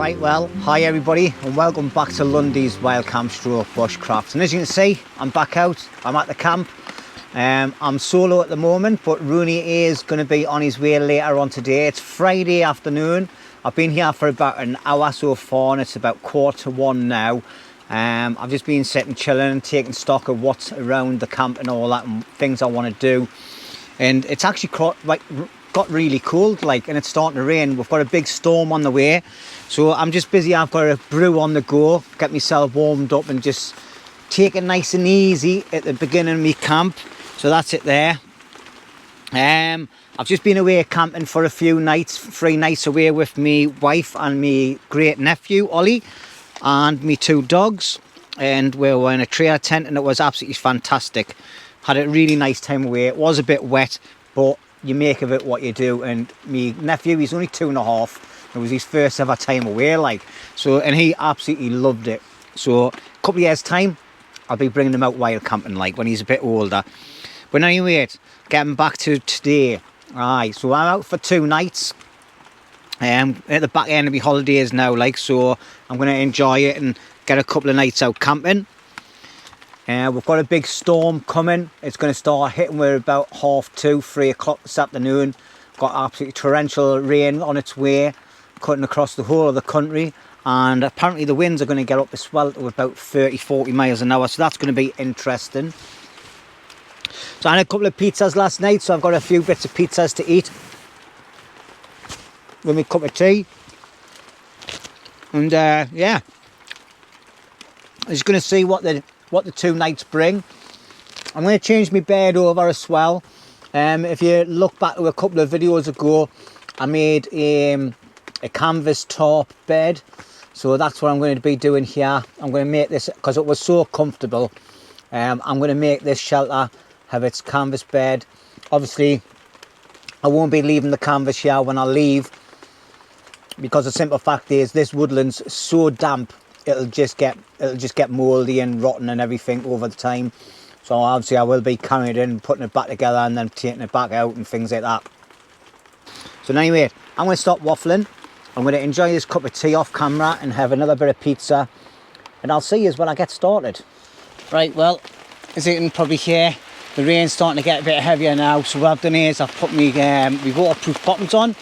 Right, well, hi everybody and welcome back to LUNDY'S Wild Camp Stroke Bushcraft. And as you can see, I'm back out, I'm at the camp. I'm solo at the moment, but Rooney is going to be on his way later on today. It's Friday afternoon. I've been here for about an hour so far and it's about 1:15 now. I've just been sitting chilling and taking stock of what's around the camp and all that and things I want to do. And it's actually got really cold, and it's starting to rain. We've got a big storm on the way, so I'm just busy. I've got a brew on the go, get myself warmed up and just take it nice and easy at the beginning of my camp. So that's it there. I've just been away camping for a few nights, 3 nights away with me wife and me great nephew Ollie and me 2 dogs, and we were in a trailer tent and it was absolutely fantastic. Had a really nice time away. It was a bit wet, but you make of it what you do. And me nephew, he's only 2.5. It was his first ever time away, and he absolutely loved it. So a couple of years time I'll be bringing him out wild camping when he's a bit older. But anyway, getting back to today. Right, so I'm out for 2 nights at the back end of my holidays now, so I'm going to enjoy it and get a couple of nights out camping. We've got a big storm coming. It's going to start hitting. We're about 2:30, 3 o'clock this afternoon. Got absolutely torrential rain on its way, cutting across the whole of the country. And apparently the winds are going to get up as well to about 30-40 miles an hour. So that's going to be interesting. So I had a couple of pizzas last night, so I've got a few bits of pizzas to eat with my cup of tea. And yeah, I'm just going to see what the 2 nights bring. I'm going to change my bed over as well. If you look back to a couple of videos ago, I made a canvas top bed, so that's what I'm going to be doing here. I'm going to make this because it was so comfortable. I'm going to make this shelter have its canvas bed. Obviously I won't be leaving the canvas here when I leave, because the simple fact is this woodland's so damp it'll just get mouldy and rotten and everything over the time. So obviously I will be carrying it in, putting it back together and then taking it back out and things like that. So anyway, I'm going to stop waffling. I'm going to enjoy this cup of tea off camera and have another bit of pizza, and I'll see you when I get started. Right, well, as you can probably hear, the rain's starting to get a bit heavier now. So what I've done is I've put my waterproof bottoms on.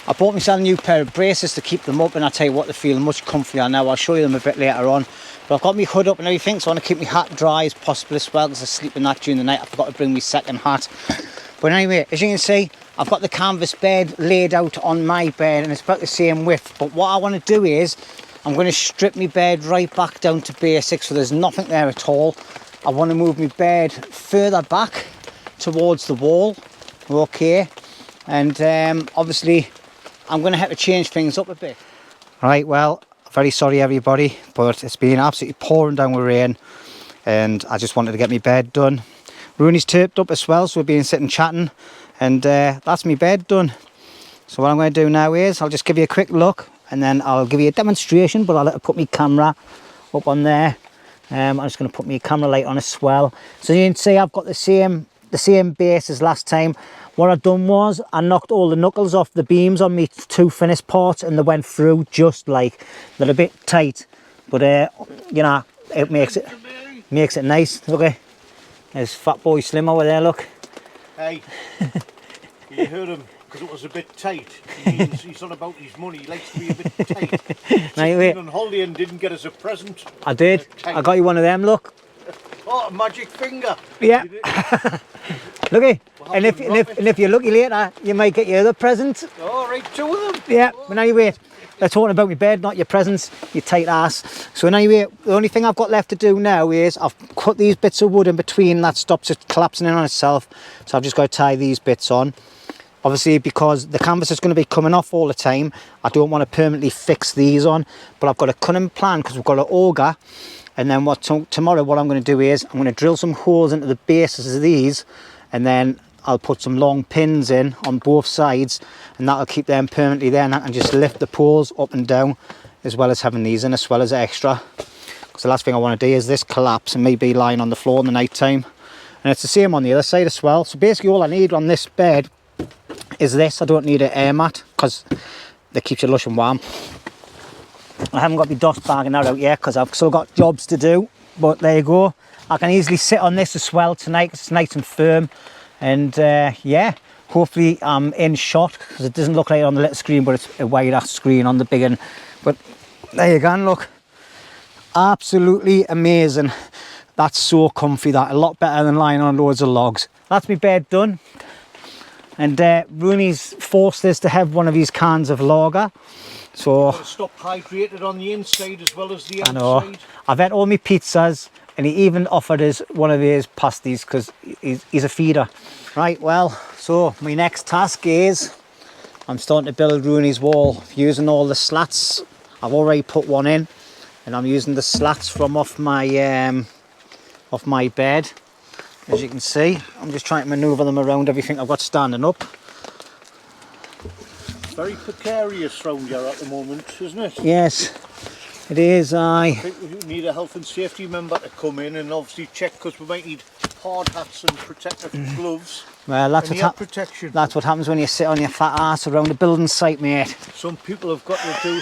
I bought myself a new pair of braces to keep them up, and I'll tell you what, they feel much comfier now. I'll show you them a bit later on. But I've got my hood up and everything, so I want to keep my hat dry as possible as well, because I sleep in that during the night. I forgot to bring my second hat. But anyway, as you can see, I've got the canvas bed laid out on my bed, and it's about the same width. But what I want to do is I'm going to strip my bed right back down to basics, so there's nothing there at all. I want to move my bed further back towards the wall, okay, and obviously I'm going to have to change things up a bit. Right, well, very sorry everybody, but it's been absolutely pouring down with rain and I just wanted to get my bed done. Rooney's taped up as well, so we've been sitting chatting, and that's my bed done. So what I'm going to do now is I'll just give you a quick look and then I'll give you a demonstration, but I'll let her put my camera up on there. I'm just going to put my camera light on as well. So you can see I've got the same base as last time. What I've done was I knocked all the knuckles off the beams on me 2 finished parts, and they went through just they're a bit tight, but you know, it makes it nice. Look, there's Fat Boy Slim over there, look. Hey, you heard him, because it was a bit tight. He's on about his money, he likes to be a bit tight. He's on holiday and didn't get us a present. I did. I got you one of them, look. Oh, a magic finger. Yeah. Looky. And if you're lucky later, you might get your other present. Oh, right, 2 of them. Yeah, but anyway, they're talking about my bed, not your presents, you tight ass. So anyway, the only thing I've got left to do now is I've cut these bits of wood in between that stops it collapsing in on itself. So I've just got to tie these bits on. Obviously, because the canvas is going to be coming off all the time, I don't want to permanently fix these on, but I've got a cunning plan because we've got an auger. And then tomorrow what I'm going to do is I'm going to drill some holes into the bases of these, and then I'll put some long pins in on both sides, and that'll keep them permanently there, and I can just lift the poles up and down, as well as having these in as well as extra. Because the last thing I want to do is this collapse and me be lying on the floor in the night time. And it's the same on the other side as well. So basically all I need on this bed is this. I don't need an air mat because that keeps you lush and warm. I haven't got my dust bagging that out yet because I've still got jobs to do, but there you go. I can easily sit on this as well tonight 'cause it's nice and firm, and yeah, hopefully I'm in shot because it doesn't look like it on the little screen, but it's a wider screen on the big one. But there you go, and look, absolutely amazing. That's so comfy, that, a lot better than lying on loads of logs. That's my bed done, and Rooney's forced us to have one of these cans of lager. So stop hydrated on the inside as well as the outside. I know. I've had all my pizzas, and he even offered us one of his pasties because he's a feeder. Right, well, so my next task is I'm starting to build Rooney's wall using all the slats. I've already put one in, and I'm using the slats from off my bed. As you can see, I'm just trying to manoeuvre them around everything I've got standing up. Very precarious round here at the moment, isn't it? Yes, it is. I think we need a health and safety member to come in and obviously check, because we might need hard hats and protective gloves. Well, that's protection. That's what happens when you sit on your fat ass around a building site, mate. Some people have got to do.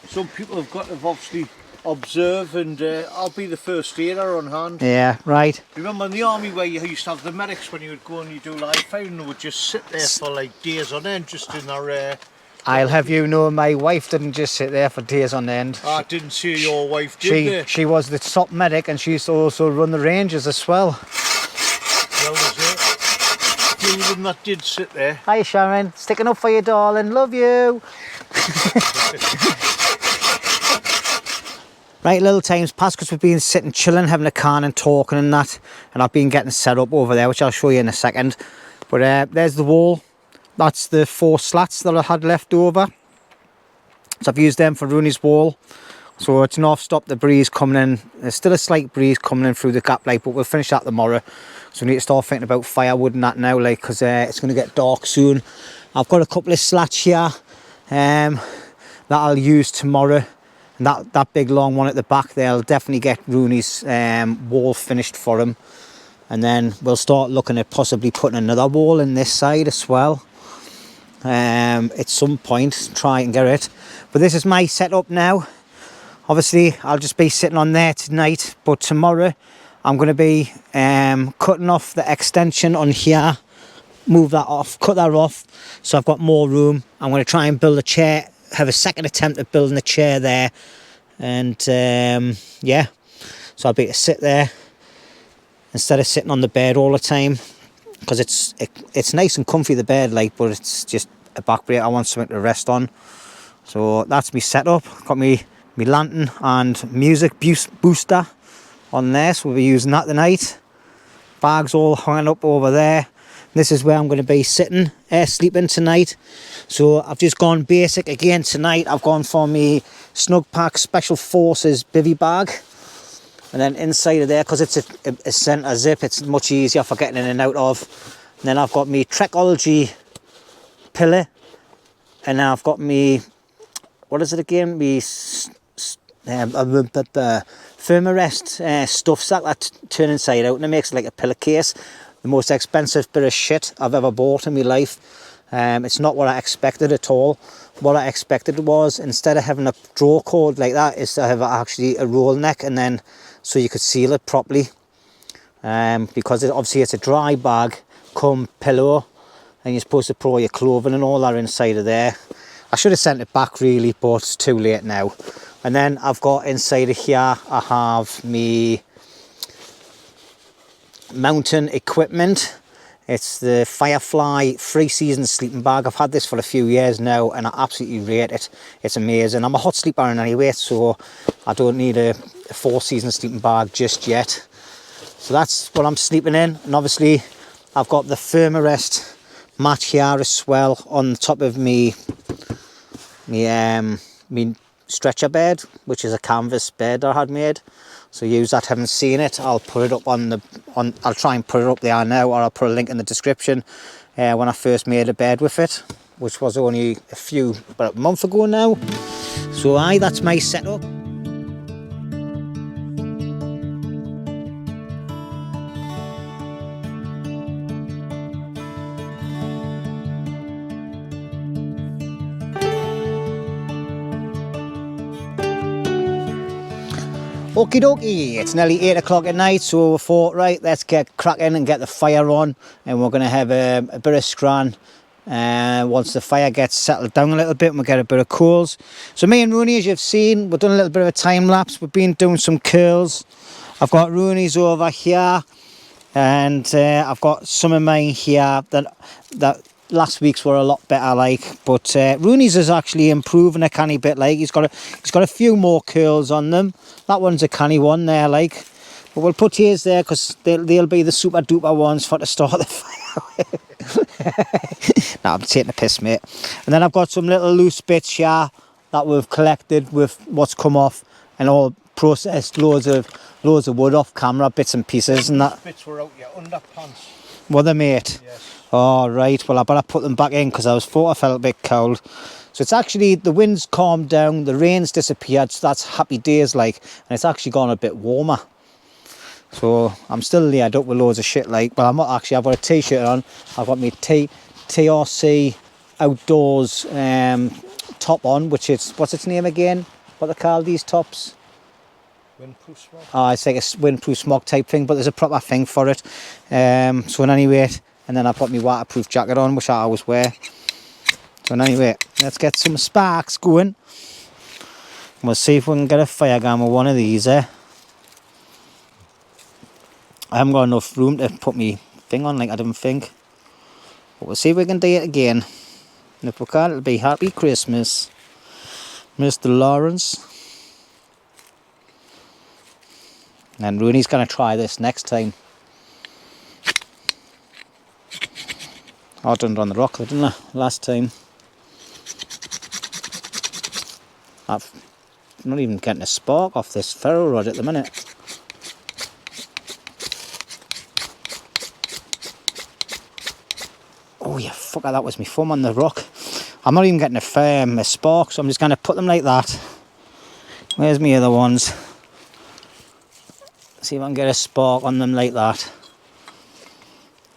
Some people have got to obviously observe, and I'll be the first aider on hand. Yeah, right. Remember in the army where you used to have the medics when you would go and you do live firing, and they would just sit there for like days on end just in their I'll have you know, my wife didn't just sit there for days on end. I didn't see your wife, did she was the top medic, and she used to also run the ranges as well. Well, there's a few of them that did sit there. Hi Sharon, sticking up for you, darling, love you. Right, little times past because we've been sitting chilling, having a can and talking and that, and I've been getting set up over there, which I'll show you in a second. But there's the wall. That's the 4 slats that I had left over, so I've used them for Rooney's wall, so it's not stopped the breeze coming in. There's still a slight breeze coming in through the gap light, but we'll finish that tomorrow. So we need to start thinking about firewood and that now, like, because it's going to get dark soon. I've got a couple of slats here that I'll use tomorrow. And that big long one at the back there, I'll definitely get Rooney's wall finished for him. And then we'll start looking at possibly putting another wall in this side as well. At some point, try and get it. But this is my setup now. Obviously, I'll just be sitting on there tonight. But tomorrow, I'm going to be cutting off the extension on here. Move that off, cut that off. So I've got more room. I'm going to try and build a chair. Have a second attempt at building a chair there, and yeah, so I'll be able to sit there instead of sitting on the bed all the time, because it's nice and comfy, the bed, like, but it's just a back break. I want something to rest on. So that's me setup. Got me lantern and music booster on there, so we'll be using that tonight. Bags all hanging up over there. This is where I'm going to be sitting, sleeping tonight. So I've just gone basic again tonight. I've gone for me Snug Pack Special Forces bivvy bag. And then inside of there, because it's a centre zip, it's much easier for getting in and out of. And then I've got me Trekology pillow. And then I've got me, what is it again? Me Thermarest stuff sack that turn inside out, and it makes it like a pillowcase. The most expensive bit of shit I've ever bought in my life. It's not what I expected at all. What I expected was, instead of having a draw cord like that, is to have actually a roll neck, and then so you could seal it properly. Because obviously it's a dry bag come pillow, and you're supposed to pour your clothing and all that inside of there. I should have sent it back really, but it's too late now. And then I've got inside of here, I have me mountain equipment. It's the Firefly 3-season sleeping bag. I've had this for a few years now, and I absolutely rate it. It's amazing. I'm a hot sleeper in any way, so I don't need a 4-season sleeping bag just yet. So that's what I'm sleeping in. And obviously I've got the Thermarest mat here as well on the top of me stretcher bed, which is a canvas bed I had made. So use that, haven't seen it. I'll put it up I'll try and put it up there now, or I'll put a link in the description when I first made a bed with it, which was only about a month ago now. So that's my setup. Okie dokie, it's nearly 8 o'clock at night, so we thought, right, let's get cracking and get the fire on, and we're going to have a bit of scran once the fire gets settled down a little bit and we get a bit of coals. So me and Rooney, as you've seen, we've done a little bit of a time lapse. We've been doing some curls. I've got Rooney's over here, and I've got some of mine here that last week's were a lot better, like, but Rooney's is actually improving a canny bit, like. He's got a few more curls on them. That one's a canny one there, like, but we'll put his there because they'll be the super duper ones for to start the fire with. Nah, I'm taking a piss, mate. And then I've got some little loose bits here that we've collected with what's come off, and all processed loads of wood off camera, bits and pieces and that. Bits were out your underpants. Were they, mate? Yes. Oh, right. Well, I better put them back in because I felt a bit cold. So it's actually, the wind's calmed down, the rain's disappeared, so that's happy days, like, and it's actually gone a bit warmer. So I'm still layered up with loads of shit, like, but I'm not actually. I've got a t-shirt on. I've got my TRC Outdoors top on, which is, what's its name again? What they call these tops? Windproof smog. Oh, it's like a windproof smog type thing, but there's a proper thing for it. So in any way, and then I put my waterproof jacket on, which I always wear. So in any way, let's get some sparks going. We'll see if we can get a fire going with one of these, I haven't got enough room to put my thing on, like I didn't think. But we'll see if we can do it again. And if we can't, it'll be Happy Christmas, Mr. Lawrence. And Rooney's going to try this next time. I done it on the rock, didn't I, last time? I'm not even getting a spark off this ferro rod at the minute. Oh yeah, fucker, that was my thumb on the rock. I'm not even getting a spark, so I'm just going to put them like that. Where's my other ones? See if I can get a spark on them like that.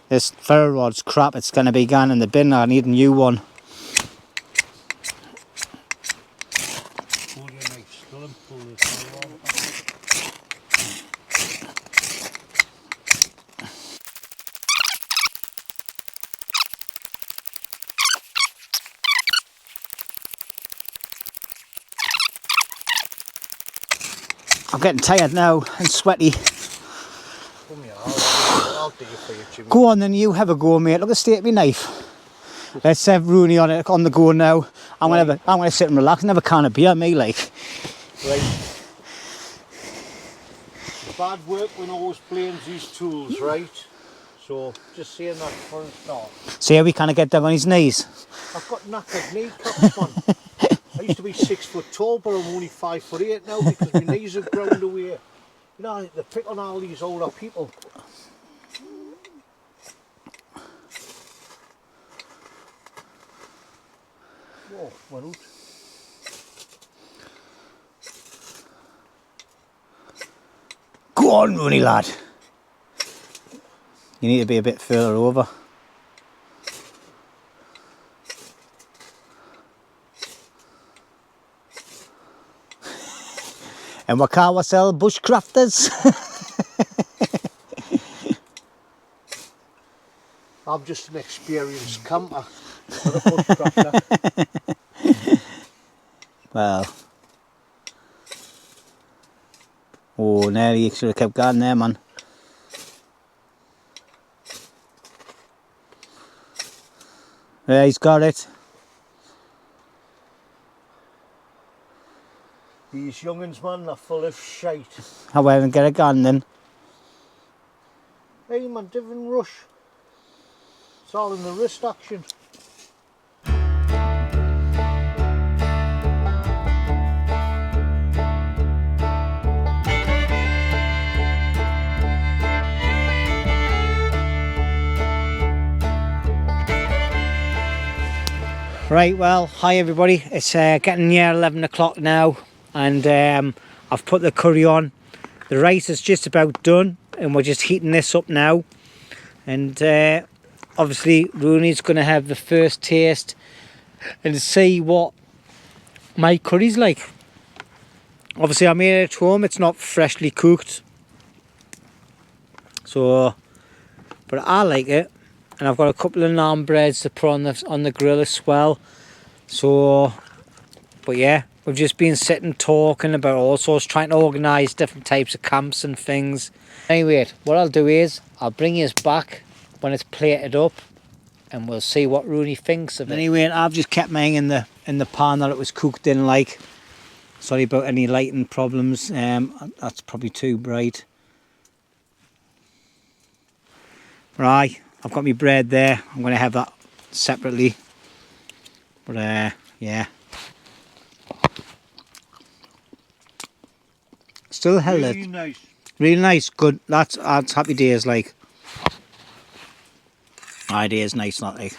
This ferro rod's crap, it's going to be gone in the bin. I need a new one. I'm getting tired now and sweaty. Go on then, you have a go, mate. Look at the state of my knife. Let's have Rooney on it, on the go now. I'm gonna sit and relax and have a can of beer, me, like. Right. Bad work when always playing these tools, right? So just saying that for a start. See how we kind of get down on his knees. I've got knackered knee cups, man. I used to be 6 foot tall, but I'm only 5'8" now because my knees have grown away. You know, they pick on all these older people. Whoa, went out. Go on, Rooney, lad. You need to be a bit further over. And we call ourselves bushcrafters. I'm just an experienced camper, not a bushcrafter. Well. Oh, nearly you should have kept going there, man. Yeah, he's got it. These young'uns, man, are full of shite. I won't even get a gun then. Hey, man, different rush. It's all in the wrist action. Right, well, hi everybody. It's getting near 11 o'clock now, and I've put the curry on. The rice is just about done, and we're just heating this up now. And obviously Rooney's going to have the first taste and see what my curry's like. Obviously I made it at home, it's not freshly cooked, so, but I like it. And I've got a couple of naan breads to put on the grill as well. So, but yeah, we've just been sitting talking about all sorts, trying to organise different types of camps and things. Anyway, what I'll do is I'll bring you back when it's plated up, and we'll see what Rooney thinks of it. Anyway, I've just kept mine in the pan that it was cooked in. Like, sorry about any lighting problems. That's probably too bright. Right, I've got my bread there. I'm going to have that separately. But yeah, still held it. Really nice. Really nice, good. That's happy days. Like, ideas nice, not like.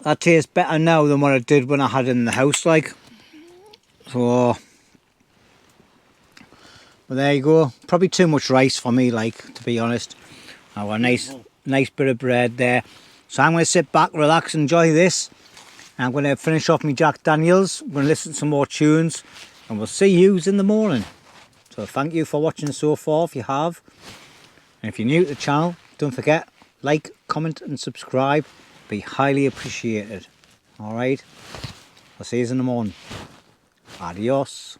That tastes better now than what it did when I had it in the house, like. So, but there you go. Probably too much rice for me, like, to be honest. I've got a nice bit of bread there. So I'm going to sit back, relax, enjoy this. And I'm going to finish off my Jack Daniels. I'm going to listen to some more tunes. And we'll see yous in the morning. So thank you for watching so far, if you have. And if you're new to the channel, don't forget, like, comment and subscribe. Be highly appreciated. Alright, I'll see you in the morning. Adios.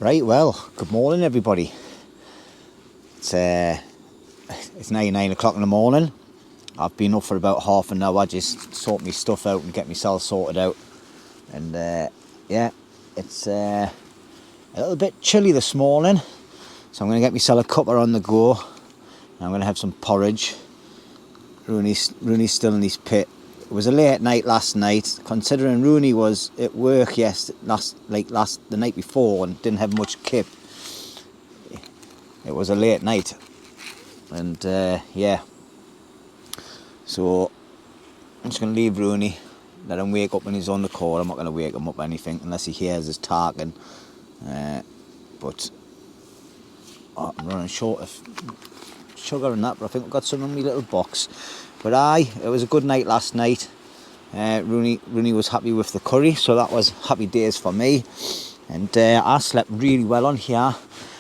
Right, well, good morning everybody. It's now 9 o'clock in the morning. I've been up for about half an hour, just sort my stuff out and get myself sorted out. And yeah, it's a little bit chilly this morning, so I'm going to get myself a cuppa on the go. And I'm going to have some porridge. Rooney's still in his pit. It was a late night last night, considering Rooney was at work the night before and didn't have much kip. It was a late night, and yeah. So I'm just going to leave Rooney, let him wake up when he's on the call. I'm not going to wake him up or anything unless he hears us talking. But I'm running short of sugar and that, but I think I've got some in my little box. But it was a good night last night. Rooney was happy with the curry, so that was happy days for me. And I slept really well on here.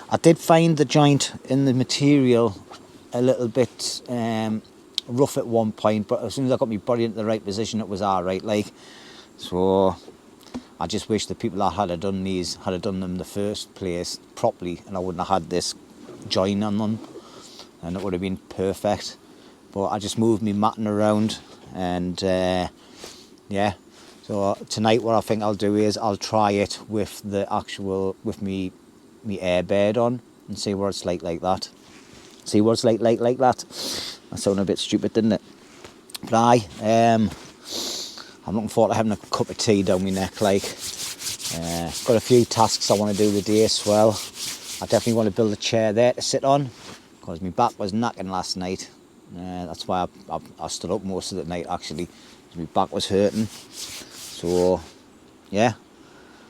I did find the joint in the material a little bit rough at one point, but as soon as I got my body into the right position, it was alright. Like, so I just wish the people that had done these had done them in the first place properly, and I wouldn't have had this join on them, and it would have been perfect. But I just moved me matting around, and yeah. So tonight, what I think I'll do is I'll try it with me airbed on and see what it's like that. See what it's like that. That sounded a bit stupid, didn't it? But I'm looking forward to having a cup of tea down my neck. Like, got a few tasks I want to do today as well. I definitely want to build a chair there to sit on, because my back was knacking last night. That's why I stood up most of the night, actually, because my back was hurting. So yeah,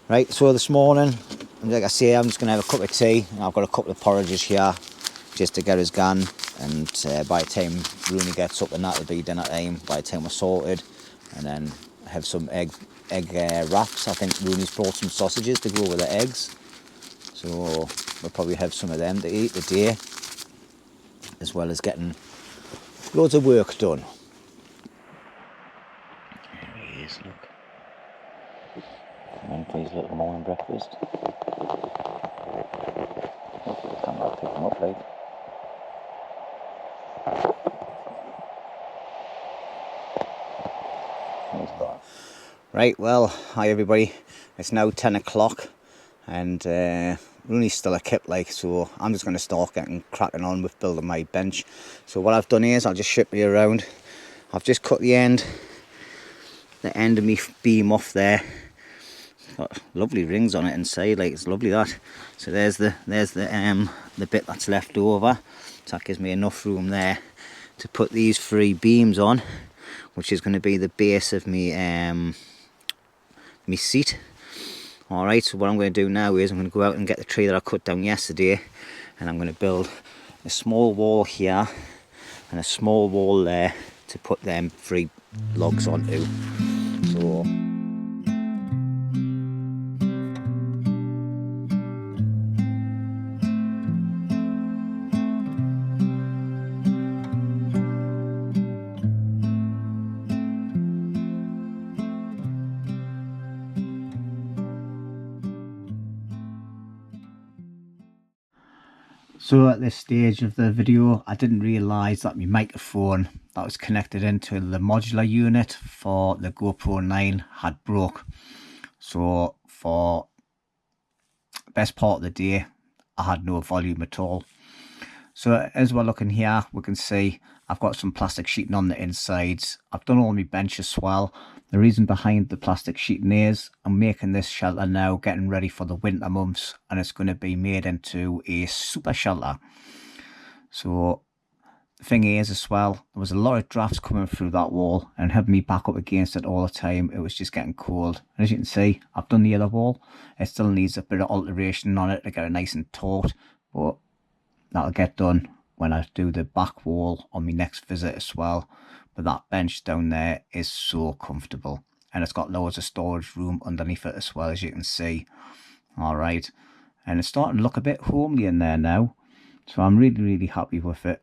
right, so this morning, like I say, I'm just going to have a cup of tea, and I've got a couple of porridges here just to get us going. And by the time Rooney gets up, and that'll be dinner time by the time we're sorted. And then have some egg wraps. I think Rooney's brought some sausages to go with the eggs, so we'll probably have some of them to eat today, as well as getting loads of work done. There he is, look. Come in for his little morning breakfast. Hopefully the camera will pick him up, like. Right, well, hi everybody. It's now 10 o'clock, and Rooney's still a kip, like, so I'm just going to start getting cracking on with building my bench. So what I've done is I'll just ship you around. I've just cut the end of my beam off there, got lovely rings on it inside, like it's lovely that. So there's the bit that's left over. So that gives me enough room there to put these 3 beams on, which is going to be the base of me seat. Alright, so what I'm going to do now is I'm going to go out and get the tree that I cut down yesterday, and I'm going to build a small wall here and a small wall there to put them 3 logs onto. So at this stage of the video, I didn't realise that my microphone that was connected into the modular unit for the GoPro 9 had broke. So for the best part of the day, I had no volume at all. So as we're looking here, we can see I've got some plastic sheeting on the insides. I've done all my bench as well. The reason behind the plastic sheeting is I'm making this shelter now, getting ready for the winter months, and it's going to be made into a super shelter. So the thing is as well, there was a lot of drafts coming through that wall and having me back up against it all the time. It was just getting cold. And as you can see, I've done the other wall. It still needs a bit of alteration on it to get it nice and taut, but that'll get done when I do the back wall on my next visit as well. But that bench down there is so comfortable, and it's got loads of storage room underneath it as well, as you can see. Alright, and it's starting to look a bit homely in there now, so I'm really happy with it.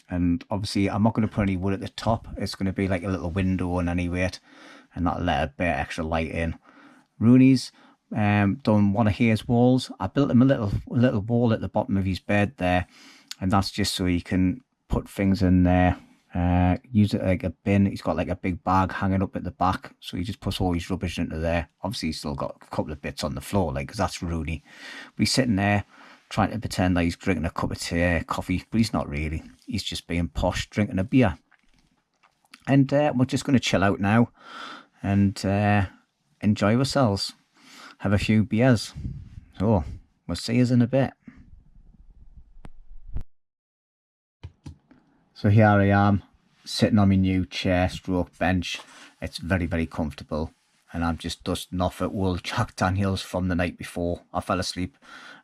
And obviously I'm not going to put any wood at the top. It's going to be like a little window in any weight, and that'll let a bit of extra light in. Rooney's done one of his walls. I built him a little wall at the bottom of his bed there, and that's just so he can put things in there, use it like a bin. He's got like a big bag hanging up at the back, so he just puts all his rubbish into there. Obviously he's still got a couple of bits on the floor, like, because that's Rooney. But he's sitting there trying to pretend like he's drinking a cup of tea, coffee, but he's not really. He's just being posh, drinking a beer. And we're just going to chill out now and enjoy ourselves, have a few beers. So we'll see you in a bit. So here I am, sitting on my new chair stroke bench. It's very comfortable, and I'm just dusting off it old Jack Daniels from the night before. I fell asleep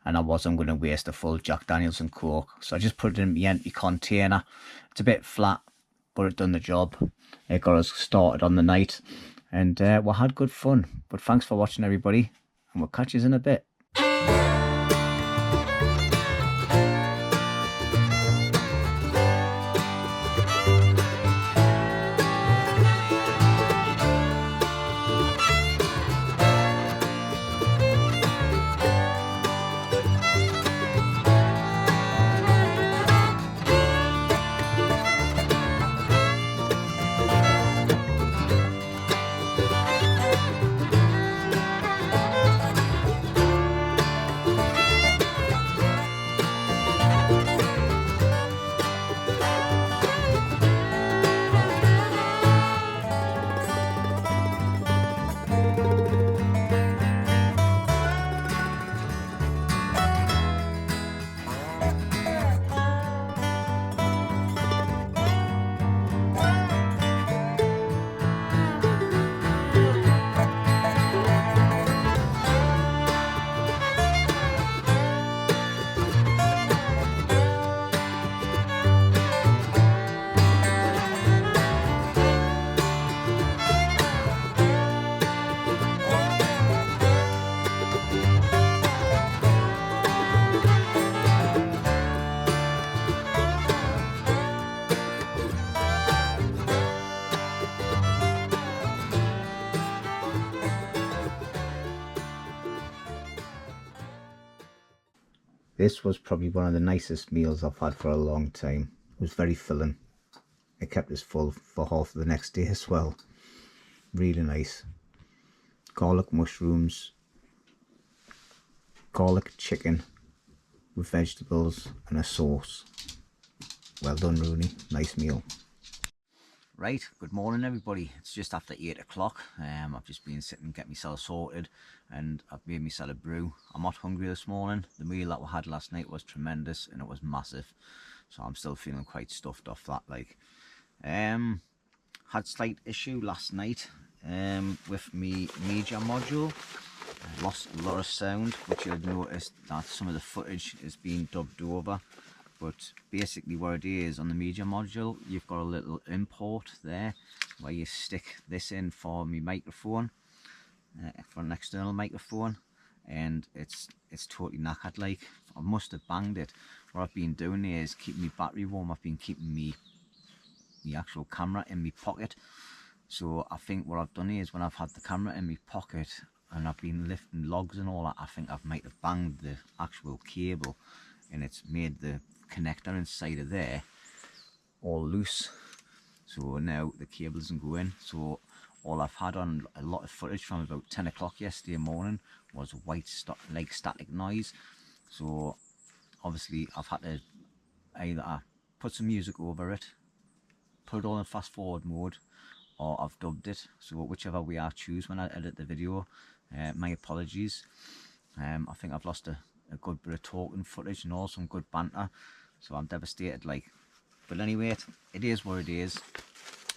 and I wasn't going to waste a full Jack Daniels and Coke, so I just put it in my empty container. It's a bit flat, but it done the job. It got us started on the night, and we had good fun. But thanks for watching, everybody, and we'll catch you in a bit. This was probably one of the nicest meals I've had for a long time. It was very filling. It kept us full for half of the next day as well. Really nice. Garlic mushrooms, garlic chicken with vegetables and a sauce. Well done, Rooney. Nice meal. Right, good morning everybody. It's just after 8 o'clock. I've just been sitting getting myself sorted and I've made myself a brew. I'm not hungry this morning. The meal that we had last night was tremendous and it was massive. So I'm still feeling quite stuffed off that. Like, had slight issue last night with me media module. I lost a lot of sound, which you'll notice that some of the footage is being dubbed over. But basically what it is, on the media module, you've got a little import there where you stick this in for my microphone, for an external microphone, and it's totally knackered. Like, I must have banged it. What I've been doing is keeping my battery warm. I've been keeping the actual camera in my pocket. So I think what I've done is, when I've had the camera in my pocket and I've been lifting logs and all that, I think I might have banged the actual cable and it's made the connector inside of there all loose. So now the cable doesn't go in. So all I've had on a lot of footage from about 10 o'clock yesterday morning was white like static noise. So obviously I've had to either put some music over it, put it all in fast forward mode, or I've dubbed it. So whichever way I choose when I edit the video, my apologies. I think I've lost a good bit of talking footage and all some good banter, so I'm devastated. Like, but anyway, it is what it is.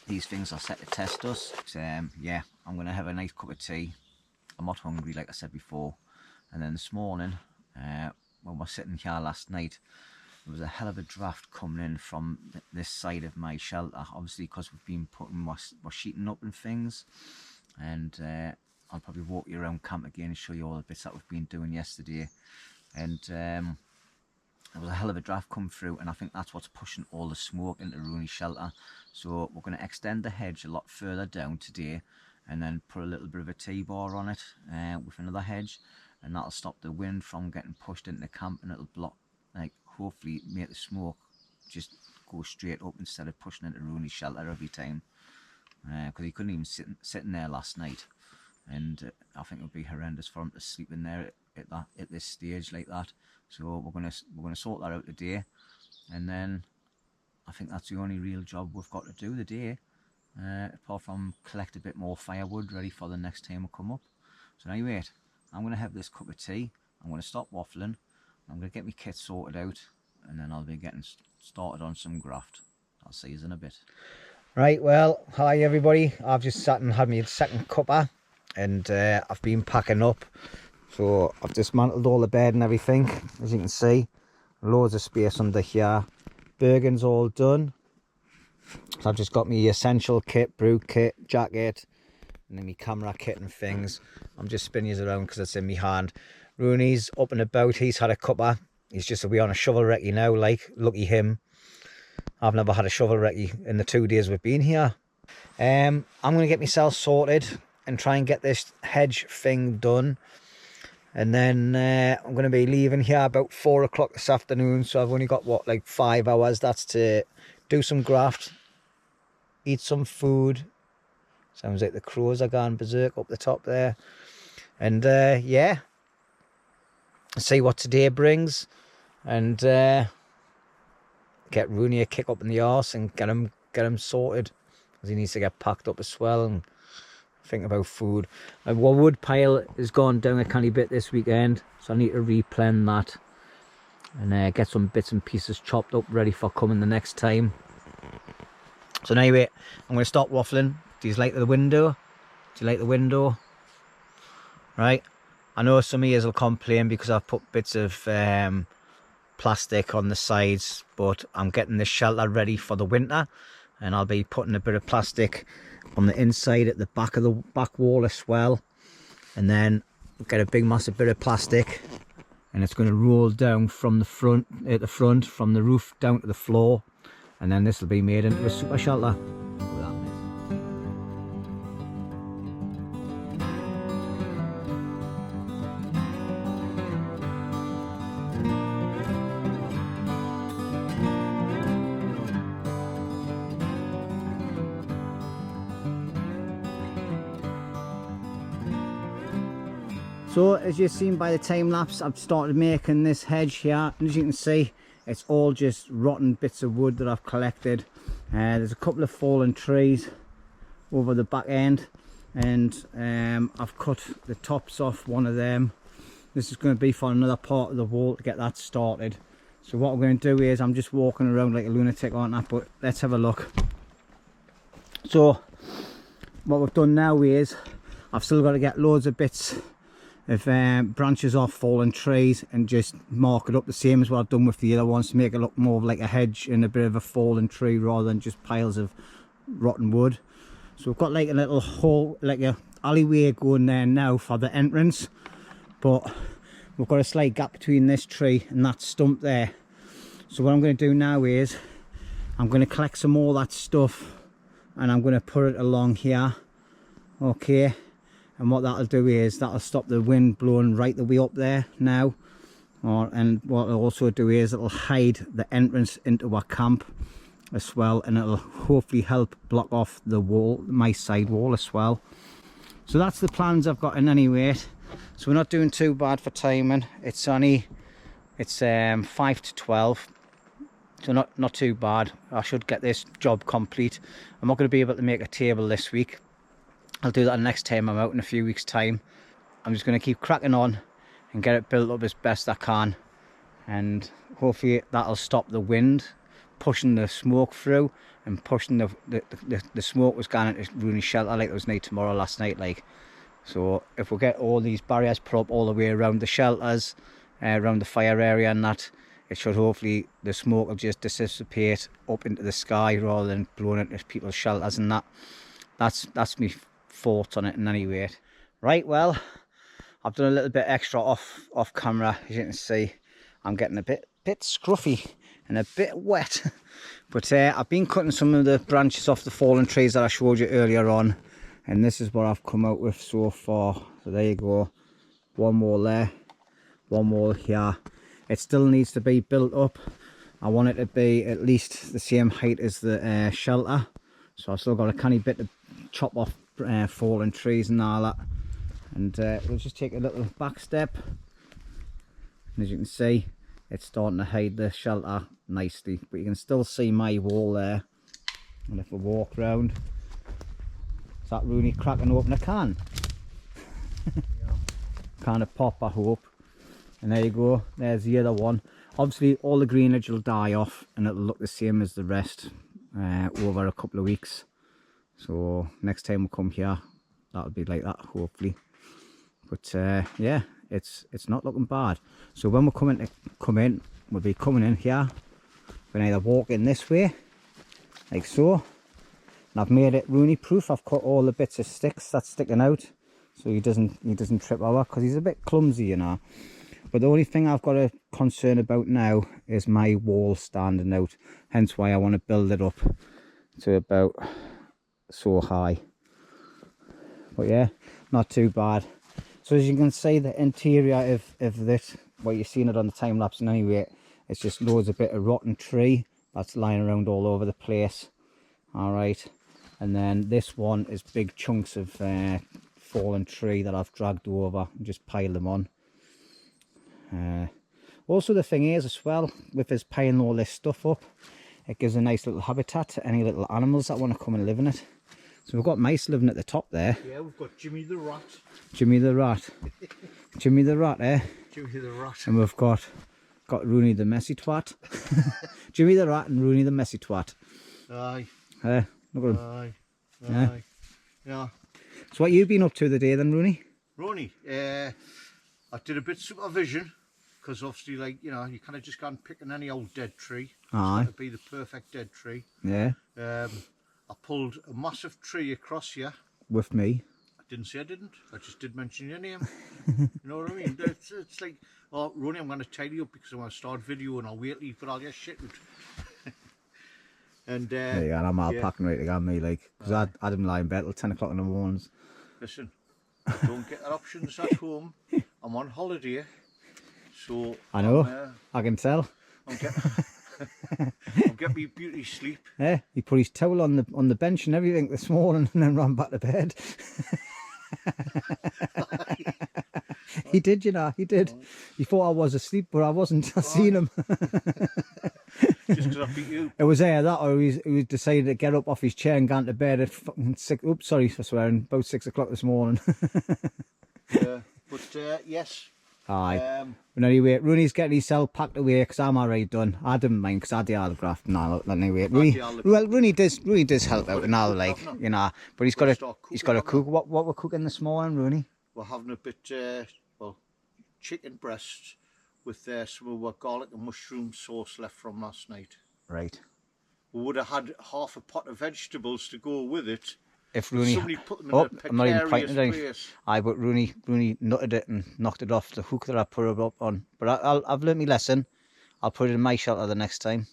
These things are set to test us. Yeah, I'm gonna have a nice cup of tea. I'm not hungry, like I said before. And then this morning, when we were sitting here last night, there was a hell of a draft coming in from this side of my shelter, obviously because we've been putting our sheeting up and things. And I'll probably walk you around camp again and show you all the bits that we've been doing yesterday. And there was a hell of a draft come through, and I think that's what's pushing all the smoke into Rooney's shelter. So we're going to extend the hedge a lot further down today, and then put a little bit of a T-bar on it with another hedge, and that'll stop the wind from getting pushed into camp, and it'll block, like, hopefully make the smoke just go straight up instead of pushing into Rooney's shelter every time. Because he couldn't even sit in there last night, and I think it would be horrendous for him to sleep in there at this stage like that. So we're gonna sort that out today, and then I think that's the only real job we've got to do today, apart from collect a bit more firewood ready for the next time we come up. So anyway, I'm gonna have this cup of tea. I'm gonna stop waffling. I'm gonna get my kit sorted out, and then I'll be getting started on some graft. I'll see you in a bit. Right, well, hi everybody. I've just sat and had my second cuppa, and I've been packing up. So I've dismantled all the bed and everything, as you can see. Loads of space under here. Bergen's all done. So I've just got my essential kit, brew kit, jacket, and then my camera kit and things. I'm just spinning it around because it's in my hand. Rooney's up and about. He's had a cuppa. He's just away on a shovel recce now, like, lucky him. I've never had a shovel recce in the 2 days we've been here. I'm going to get myself sorted and try and get this hedge thing done. And then I'm going to be leaving here about 4 o'clock this afternoon. So I've only got, what, like 5 hours. That's to do some graft, eat some food. Sounds like the crows are going berserk up the top there. And yeah, see what today brings. And get Rooney a kick up in the arse and get him sorted, because he needs to get packed up as well and think about food. My wood pile has gone down a canny bit this weekend, so I need to replan that and get some bits and pieces chopped up ready for coming the next time. So anyway, I'm going to stop waffling. Do you like the window? Do you like the window? Right, I know some of you will complain because I've put bits of plastic on the sides, but I'm getting this shelter ready for the winter, and I'll be putting a bit of plastic on the inside at the back of the back wall as well, and then get a big massive bit of plastic, and it's going to roll down from the front from the roof down to the floor, and then this will be made into a super shelter. So as you've seen by the time lapse, I've started making this hedge here, and as you can see, it's all just rotten bits of wood that I've collected. There's a couple of fallen trees over the back end, and I've cut the tops off one of them. This is going to be for another part of the wall to get that started. So what I'm going to do is, I'm just walking around like a lunatic, aren't I? But let's have a look. So what we've done now is, I've still got to get loads of bits of branches off fallen trees and just mark it up the same as what I've done with the other ones, to make it look more like a hedge and a bit of a fallen tree rather than just piles of rotten wood. So we've got like a little hole, like a alleyway going there now for the entrance, but we've got a slight gap between this tree and that stump there. So what I'm going to do now is, I'm going to collect some more of that stuff and I'm going to put it along here, okay? And what that'll do is, that'll stop the wind blowing right the way up there now. And what it'll also do is, it'll hide the entrance into our camp as well, and it'll hopefully help block off the wall, my side wall as well. So that's the plans I've got in anyway. So we're not doing too bad for timing. It's 5 to 12. So not too bad. I should get this job complete. I'm not going to be able to make a table this week. I'll do that next time I'm out in a few weeks' time. I'm just going to keep cracking on and get it built up as best I can, and hopefully that'll stop the wind pushing the smoke through, and pushing the smoke was going into Rooney's shelter like it was night tomorrow last night, like. So if we get all these barriers put up all the way around the shelters, around the fire area and that, it should hopefully, the smoke will just dissipate up into the sky rather than blowing into people's shelters and that. That's me thoughts on it in any way. Right, well, I've done a little bit extra off camera. As you can see, I'm getting a bit scruffy and a bit wet. But I've been cutting some of the branches off the fallen trees that I showed you earlier on, and this is what I've come out with so far. So there you go, one more there, one more here. It still needs to be built up. I want it to be at least the same height as the shelter, so I've still got a canny bit to chop off fallen trees and all that. And we'll just take a little back step, and as you can see, it's starting to hide the shelter nicely, but you can still see my wall there. And if we walk round, is that Rooney cracking open a can? Kind of pop, I hope. And there you go, there's the other one. Obviously all the greenage will die off and it'll look the same as the rest over a couple of weeks. So next time we come here, that'll be like that, hopefully. But yeah, it's not looking bad. So when we're come in, we'll be coming in here. We can either walk in this way, like so. And I've made it Rooney proof. I've cut all the bits of sticks that's sticking out, so he doesn't trip over, because he's a bit clumsy, you know. But the only thing I've got a concern about now is my wall standing out. Hence why I want to build it up to about so high. But yeah, not too bad. So as you can see, the interior of this, well, you've seen it on the time lapse and anyway, it's just loads of bit of rotten tree that's lying around all over the place. All right, and then this one is big chunks of fallen tree that I've dragged over and just piled them on. Also the thing is as well, with us piling all this stuff up, it gives a nice little habitat to any little animals that want to come and live in it. So we've got mice living at the top there. Yeah, we've got Jimmy the rat. Jimmy the rat. Jimmy the rat, eh? Jimmy the rat. And we've got Rooney the messy twat. Jimmy the rat and Rooney the messy twat. Aye. Look at him. Aye. Yeah. Aye. Yeah. So what you been up to the day then, Rooney? Rooney, I did a bit of supervision, because obviously, like, you know, you kind of just can't pick any old dead tree. Aye. It's got to be the perfect dead tree. Yeah. I pulled a massive tree across here. With me. I didn't say I didn't. I just did mention your name. You know what I mean? It's like, oh, Rooney, I'm going to tidy up because I want to start video and I'll wait till you put all your shit out. And there you go, and I'm all packing right to go me, like, because I didn't lie in bed till 10 o'clock in the mornings. Listen, I don't get that options at home. I'm on holiday, so I know, I can tell. I'll get me beauty sleep. Yeah, he put his towel on the bench and everything this morning and then ran back to bed. He did, you know, he did. He thought I was asleep, but I wasn't. I seen him. Just because I beat you. It was either that or he decided to get up off his chair and go to bed at fucking 6, oops, sorry for swearing, about 6 o'clock this morning. Yeah, but yes. Aye. But anyway, Rooney's getting himself packed away because I'm already done. I didn't mind because I had the autograph and all. Anyway, Rooney does help out and all, like, you know. But he's got to cook. What we're cooking this morning, Rooney? We're having a bit, well, chicken breast with some of our garlic and mushroom sauce left from last night. Right. We would have had half a pot of vegetables to go with it. If Rooney, somebody put them in a precarious place. Aye, but Rooney nutted it and knocked it off the hook that I put it up on. But I've learnt my lesson. I'll put it in my shelter the next time.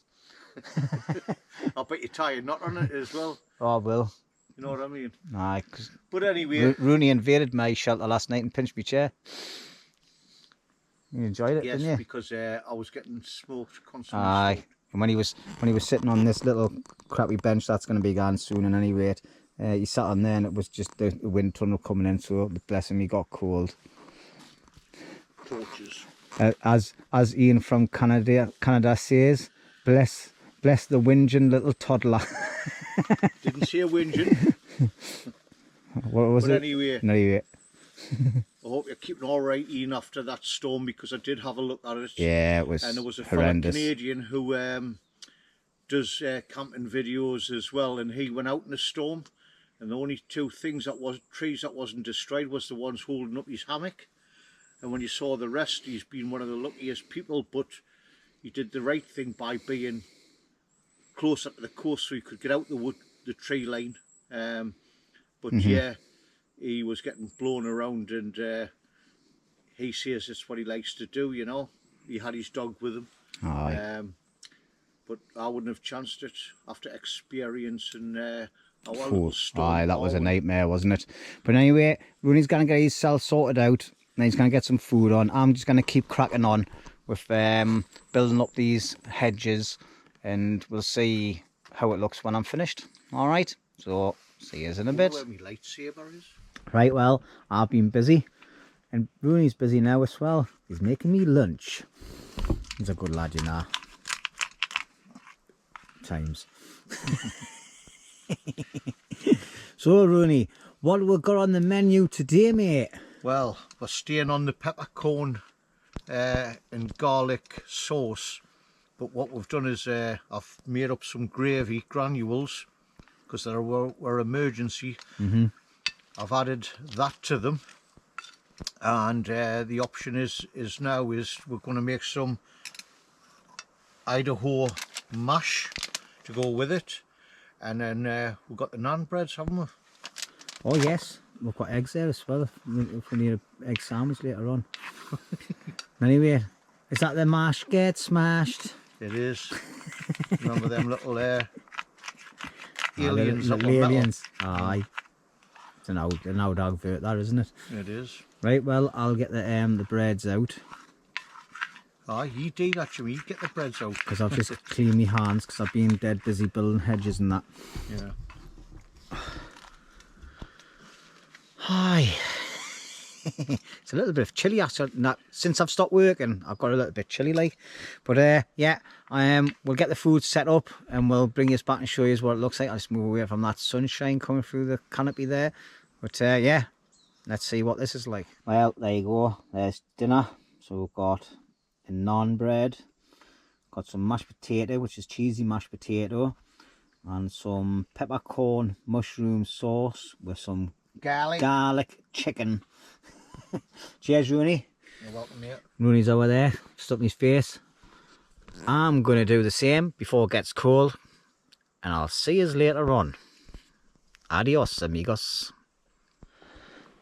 I'll bet you tie a knot on it as well. Oh, I will. You know what I mean? Aye. But anyway, Rooney invaded my shelter last night and pinched my chair. You enjoyed it, didn't you? Yes, because I was getting smoked constantly. Aye. And when he was sitting on this little crappy bench, that's going to be gone soon. And anyway, he sat on there and it was just the wind tunnel coming in, so bless him, he got cold. Torches. As Ian from Canada says, bless the whinging little toddler. Didn't say a whinging. What was but it? Anyway. I hope you're keeping all right, Ian, after that storm, because I did have a look at it. Yeah, it was horrendous. And there was a fellow Canadian who does camping videos as well, and he went out in a storm, and the only two things trees that wasn't destroyed was the ones holding up his hammock. And when you saw the rest, he's been one of the luckiest people, but he did the right thing by being closer to the coast so he could get out the tree line. But yeah, he was getting blown around, and he says it's what he likes to do, you know. He had his dog with him. But I wouldn't have chanced it after experiencing aye, that was a nightmare, wasn't it? But anyway, Rooney's going to get himself sorted out, and he's going to get some food on. I'm just going to keep cracking on with building up these hedges, and we'll see how it looks when I'm finished. All right, so see you in a bit. Where my lightsaber is. Right, well, I've been busy, and Rooney's busy now as well. He's making me lunch. He's a good lad, you know. Times. So, Rooney, what have we got on the menu today, mate? Well, we're staying on the peppercorn and garlic sauce, but what we've done is I've made up some gravy granules because there were emergency. I've added that to them, and the option is we're going to make some Idaho mash to go with it, and then we've got the naan breads, haven't we? Oh yes, we've got eggs there as well if we need an egg sandwich later on. Anyway, is that the mash get smashed? It is. Remember them little aliens? Little aliens. Aye. It's an old advert, that, isn't it? It is. Right, well, I'll get the breads out. Aye, you do that, you get the breads out. Because I've just cleaned my hands because I've been dead busy building hedges and that. Yeah. Hi. It's a little bit of chilly since I've stopped working. I've got a little bit chilly like, but yeah, we'll get the food set up and we'll bring you back and show you what it looks like. I'll just move away from that sunshine coming through the canopy there. But yeah, let's see what this is like. Well, there you go. There's dinner. So we've got a naan bread, got some mashed potato, which is cheesy mashed potato, and some peppercorn mushroom sauce with some garlic chicken. Cheers, Rooney. You're welcome, mate. Rooney's over there, stuck in his face. I'm going to do the same before it gets cold, and I'll see you later on. Adios, amigos.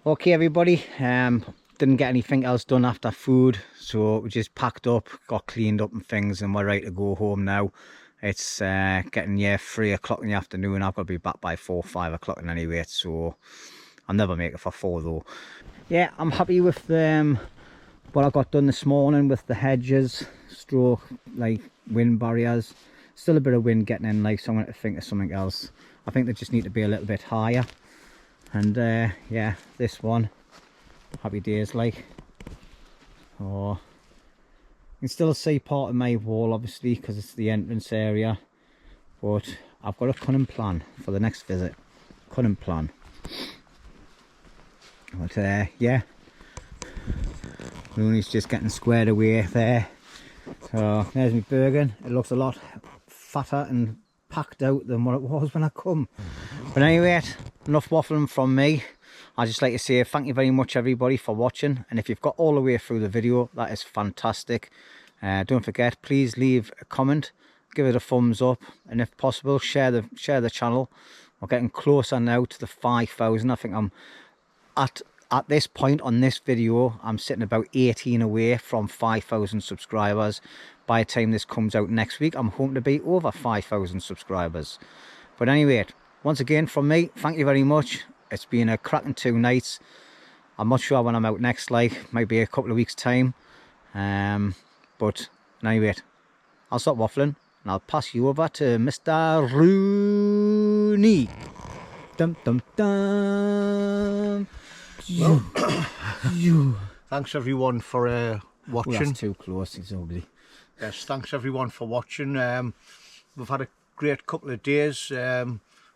Okay, everybody. Didn't get anything else done after food, so we just packed up, got cleaned up and things, and we're ready to go home now. It's getting 3 o'clock in the afternoon. I've got to be back by 4 or 5 o'clock in any rate, so I'll never make it for 4 though. Yeah, I'm happy with what I got done this morning with the hedges, stroke like wind barriers. Still a bit of wind getting in, like, so I'm going to think of something else. I think they just need to be a little bit higher. And yeah, this one, happy days like. Oh, can still see part of my wall, obviously, because it's the entrance area. But I've got a cunning plan for the next visit. Cunning plan. But yeah, Rooney's just getting squared away there. So there's my Bergen. It looks a lot fatter and packed out than what it was when I come. But anyway, enough waffling from me. I'd just like to say thank you very much everybody for watching, and if you've got all the way through the video, that is fantastic. Don't forget, please leave a comment, give it a thumbs up, and if possible share the channel. We're getting closer now to the 5,000. I think I'm at this point on this video, I'm sitting about 18 away from 5,000 subscribers. By the time this comes out next week, I'm hoping to be over 5,000 subscribers. But anyway, once again from me, thank you very much. It's been a cracking 2 nights. I'm not sure when I'm out next, like might be a couple of weeks time. But anyway, I'll stop waffling and I'll pass you over to Mr. Rooney. Dum dum dum. Well, thanks everyone for watching. Oh, that's too close, it's ugly. Yes, thanks everyone for watching. We've had a great couple of days.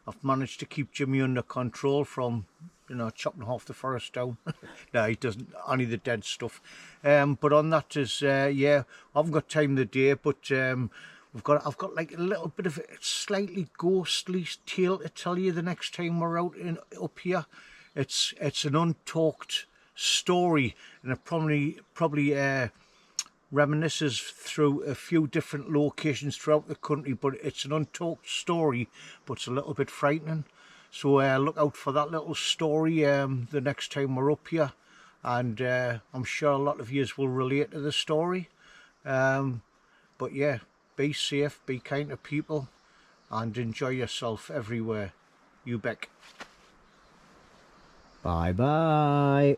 I've managed to keep Jimmy under control from, you know, chopping half the forest down. No, he doesn't, only the dead stuff. But on that is, yeah, I haven't got time of the day, but I've got like a little bit of a slightly ghostly tale to tell you the next time we're out up here. It's an untalked story, and it probably reminisces through a few different locations throughout the country, but it's an untalked story, but it's a little bit frightening. So look out for that little story the next time we're up here, and I'm sure a lot of you will relate to the story. But yeah, be safe, be kind to people, and enjoy yourself everywhere. You bet. Bye bye.